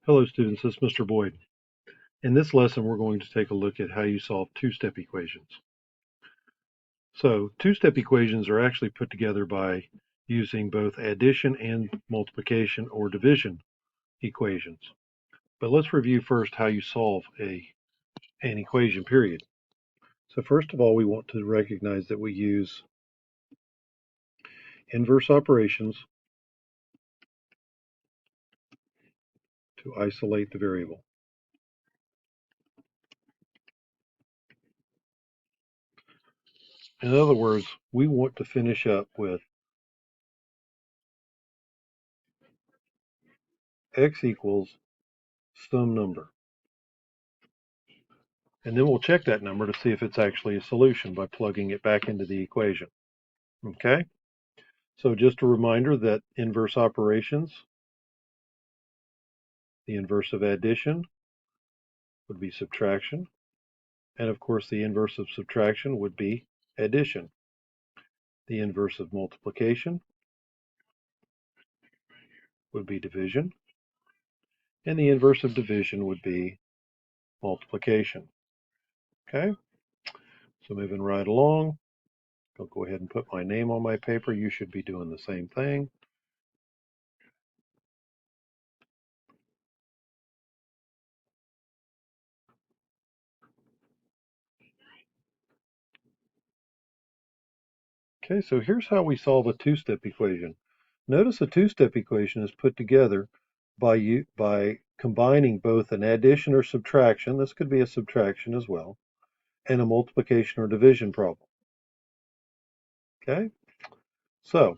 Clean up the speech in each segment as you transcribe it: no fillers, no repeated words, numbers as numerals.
Hello students, this is Mr. Boyd. In this lesson we're going to take a look at how you solve two-step equations. So two-step equations are actually put together by using both addition and multiplication or division equations. But let's review first how you solve an equation, period. So first of all, we want to recognize that we use inverse operations to isolate the variable. In other words, we want to finish up with x equals some number. And then we'll check that number to see if it's actually a solution by plugging it back into the equation. Okay? So just a reminder that inverse operations, the inverse of addition would be subtraction. And of course, the inverse of subtraction would be addition. The inverse of multiplication would be division. And the inverse of division would be multiplication. Okay? So moving right along, I'll go ahead and put my name on my paper. You should be doing the same thing. Okay, so here's how we solve a two-step equation. Notice a two-step equation is put together by combining both an addition or subtraction, this could be a subtraction as well, and a multiplication or division problem. Okay, so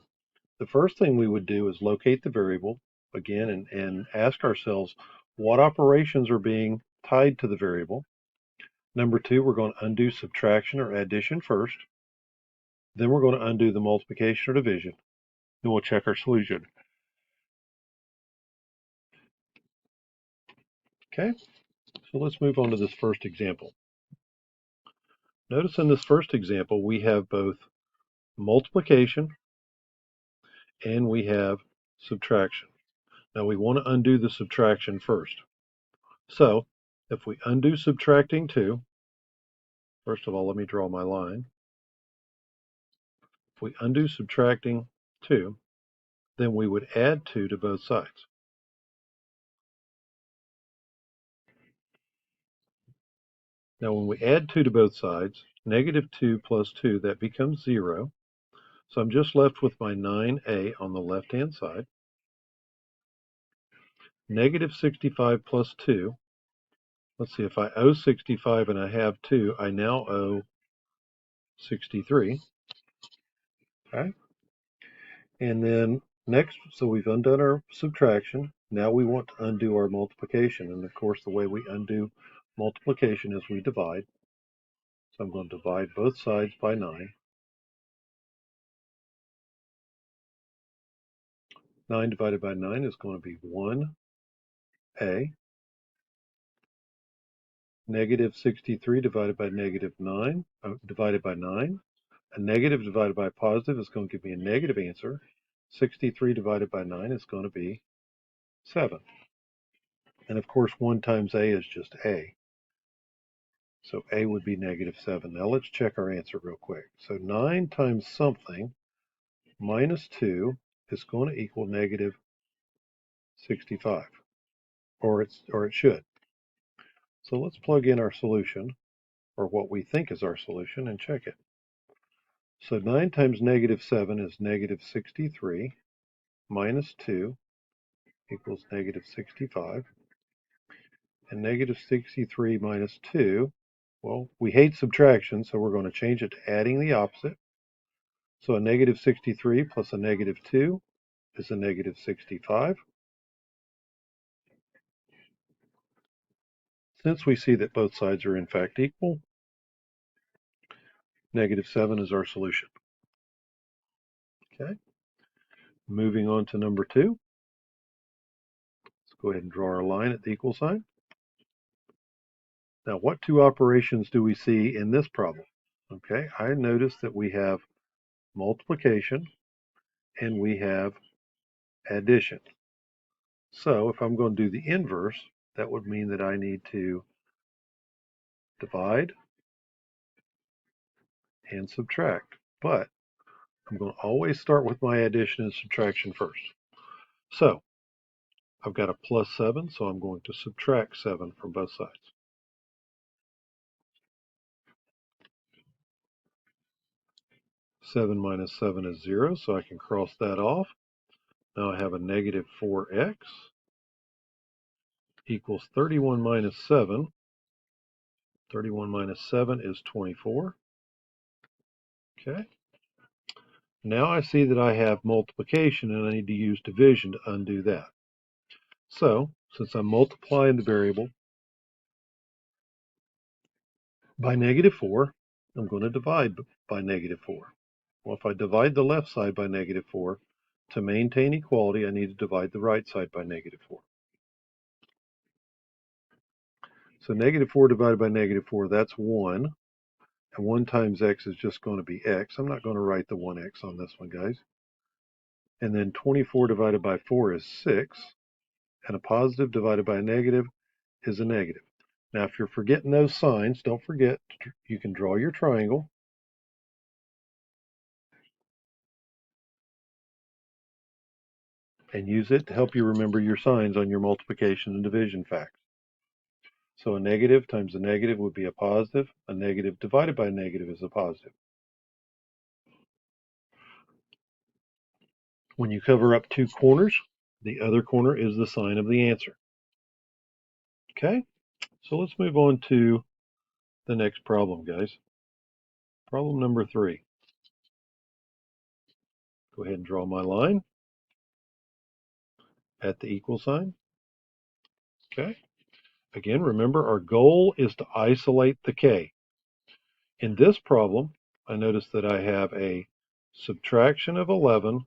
the first thing we would do is locate the variable again and ask ourselves what operations are being tied to the variable. Number two, we're going to undo subtraction or addition first. Then we're going to undo the multiplication or division. Then we'll check our solution. Okay, so let's move on to this first example. Notice in this first example, we have both multiplication and we have subtraction. Now we want to undo the subtraction first. So if we undo subtracting 2, first of all, let me draw my line. If we undo subtracting 2, then we would add 2 to both sides. Now when we add 2 to both sides, negative 2 plus 2, that becomes 0. So I'm just left with my 9a on the left-hand side. Negative 65 plus 2. Let's see, if I owe 65 and I have 2, I now owe 63. Okay. And then next, so we've undone our subtraction. Now we want to undo our multiplication. And of course, the way we undo multiplication is we divide. So I'm going to divide both sides by 9. 9 divided by 9 is going to be 1a. Negative 63 divided by negative 9, divided by 9. A negative divided by a positive is going to give me a negative answer. 63 divided by 9 is going to be 7. And of course, 1 times a is just a. So a would be negative 7. Now let's check our answer real quick. So 9 times something minus 2 is going to equal negative 65. Or it should. So let's plug in our solution, or what we think is our solution, and check it. So 9 times negative 7 is negative 63 minus 2 equals negative 65. And negative 63 minus 2, well, we hate subtraction, so we're going to change it to adding the opposite. So a negative 63 plus a negative 2 is a negative 65. Since we see that both sides are in fact equal, negative 7 is our solution. Okay. Moving on to number 2. Let's go ahead and draw our line at the equal sign. Now, what two operations do we see in this problem? Okay, I notice that we have multiplication and we have addition. So if I'm going to do the inverse, that would mean that I need to divide and subtract. But I'm going to always start with my addition and subtraction first. So I've got a plus 7, so I'm going to subtract 7 from both sides. 7 minus 7 is 0, so I can cross that off. Now I have a negative 4x equals 31 minus 7. 31 minus 7 is 24. Okay. Now I see that I have multiplication and I need to use division to undo that. So, since I'm multiplying the variable by negative 4, I'm going to divide by negative 4. Well, if I divide the left side by negative 4, to maintain equality, I need to divide the right side by negative 4. So negative 4 divided by negative 4, that's 1. And 1 times x is just going to be x. I'm not going to write the 1x on this one, guys. And then 24 divided by 4 is 6. And a positive divided by a negative is a negative. Now, if you're forgetting those signs, don't forget, you can draw your triangle. And use it to help you remember your signs on your multiplication and division facts. So a negative times a negative would be a positive. A negative divided by a negative is a positive. When you cover up 2 corners, the other corner is the sign of the answer. Okay, so let's move on to the next problem, guys. Problem number 3. Go ahead and draw my line at the equal sign. Okay. Again, remember our goal is to isolate the k. In this problem, I notice that I have a subtraction of 11.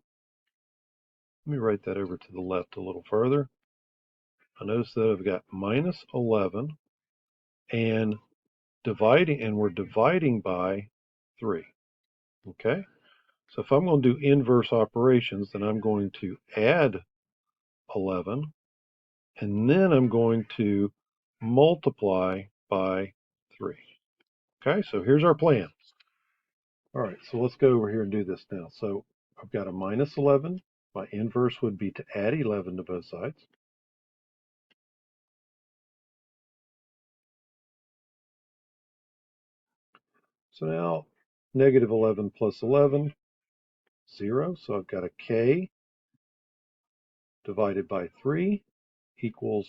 Let me write that over to the left a little further. I notice that I've got minus 11 and we're dividing by 3. Okay? So if I'm going to do inverse operations, then I'm going to add 11, and then I'm going to multiply by 3. Okay, so here's our plan. All right, so let's go over here and do this now. So I've got a minus 11. My inverse would be to add 11 to both sides. So now negative 11 plus 11, 0. So I've got a k divided by 3 equals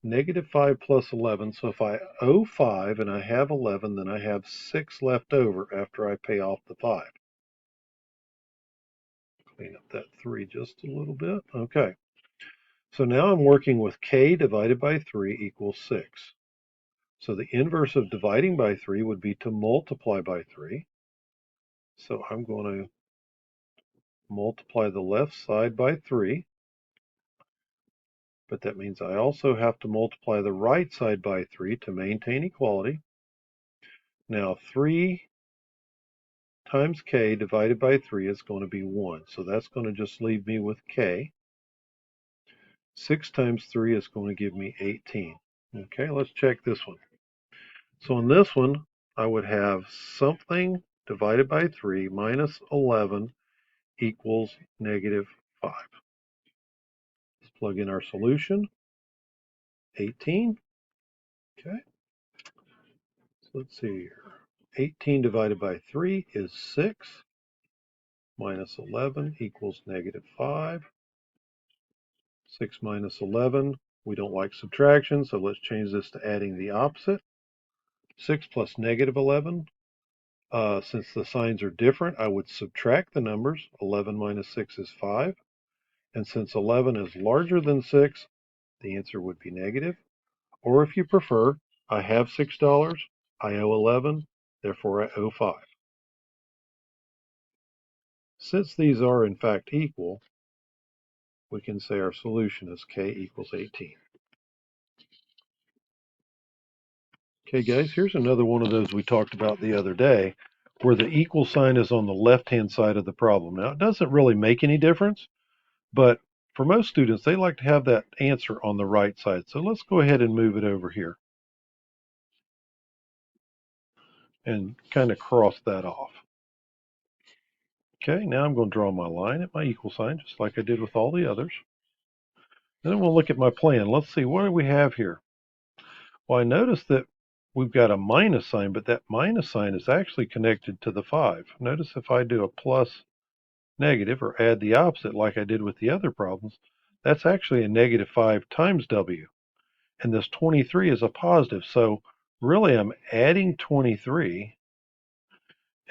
negative 5 plus 11. So if I owe 5 and I have 11, then I have 6 left over after I pay off the 5. Clean up that 3 just a little bit. Okay. So now I'm working with k divided by 3 equals 6. So the inverse of dividing by 3 would be to multiply by 3. So I'm going to multiply the left side by 3. But that means I also have to multiply the right side by 3 to maintain equality. Now 3 times k divided by 3 is going to be 1. So that's going to just leave me with k. 6 times 3 is going to give me 18. Okay, let's check this one. So in this one, I would have something divided by 3 minus 11 equals negative 5. Let's plug in our solution. 18. Okay. So let's see here. 18 divided by 3 is 6. Minus 11 equals negative 5. 6 minus 11. We don't like subtraction, so let's change this to adding the opposite. 6 plus negative 11. Since the signs are different, I would subtract the numbers. 11 minus 6 is 5. And since 11 is larger than 6, the answer would be negative. Or if you prefer, I have $6, I owe 11, therefore I owe 5. Since these are in fact equal, we can say our solution is k equals 18. Okay, guys, here's another one of those we talked about the other day, where the equal sign is on the left-hand side of the problem. Now, it doesn't really make any difference, but for most students, they like to have that answer on the right side. So let's go ahead and move it over here and kind of cross that off. Okay, now I'm going to draw my line at my equal sign, just like I did with all the others. Then we'll look at my plan. Let's see, what do we have here? Well, I notice that we've got a minus sign, but that minus sign is actually connected to the 5. Notice if I do a plus negative or add the opposite like I did with the other problems, that's actually a negative 5 times W. And this 23 is a positive, so really I'm adding 23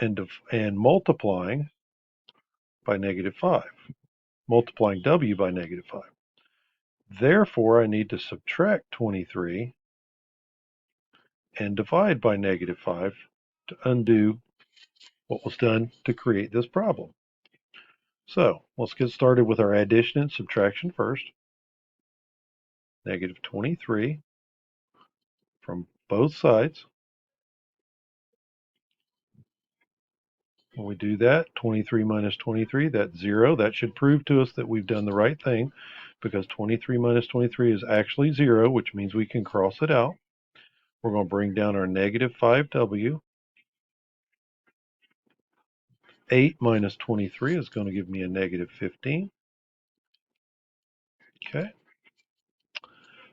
and multiplying by negative 5, multiplying W by negative 5. Therefore, I need to subtract 23 and divide by negative 5 to undo what was done to create this problem. So let's get started with our addition and subtraction first. Negative 23 from both sides. When we do that, 23 minus 23, that's 0. That should prove to us that we've done the right thing, because 23 minus 23 is actually 0, which means we can cross it out. We're going to bring down our negative 5W. 8 minus 23 is going to give me a negative 15. Okay.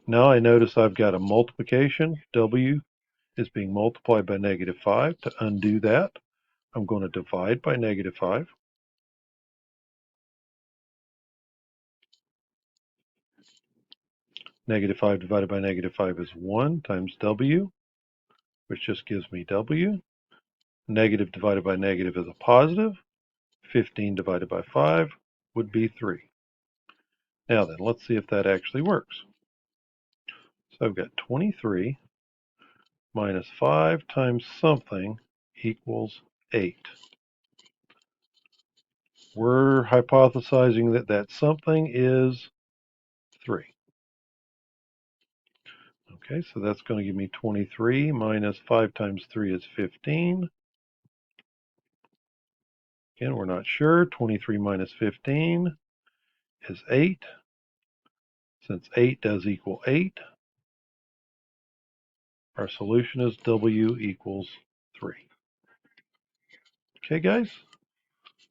Now I notice I've got a multiplication. W is being multiplied by negative 5. To undo that, I'm going to divide by negative 5. Negative 5 divided by negative 5 is 1 times W, which just gives me W. Negative divided by negative is a positive. 15 divided by 5 would be 3. Now then, let's see if that actually works. So I've got 23 minus 5 times something equals 8. We're hypothesizing that that something is 3. Okay, so that's going to give me 23 minus 5 times 3 is 15. Again, we're not sure. 23 minus 15 is 8. Since 8 does equal 8, our solution is W equals 3. Okay, guys?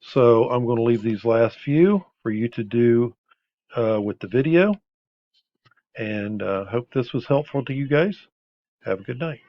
So I'm going to leave these last few for you to do with the video. And hope this was helpful to you guys. Have a good night.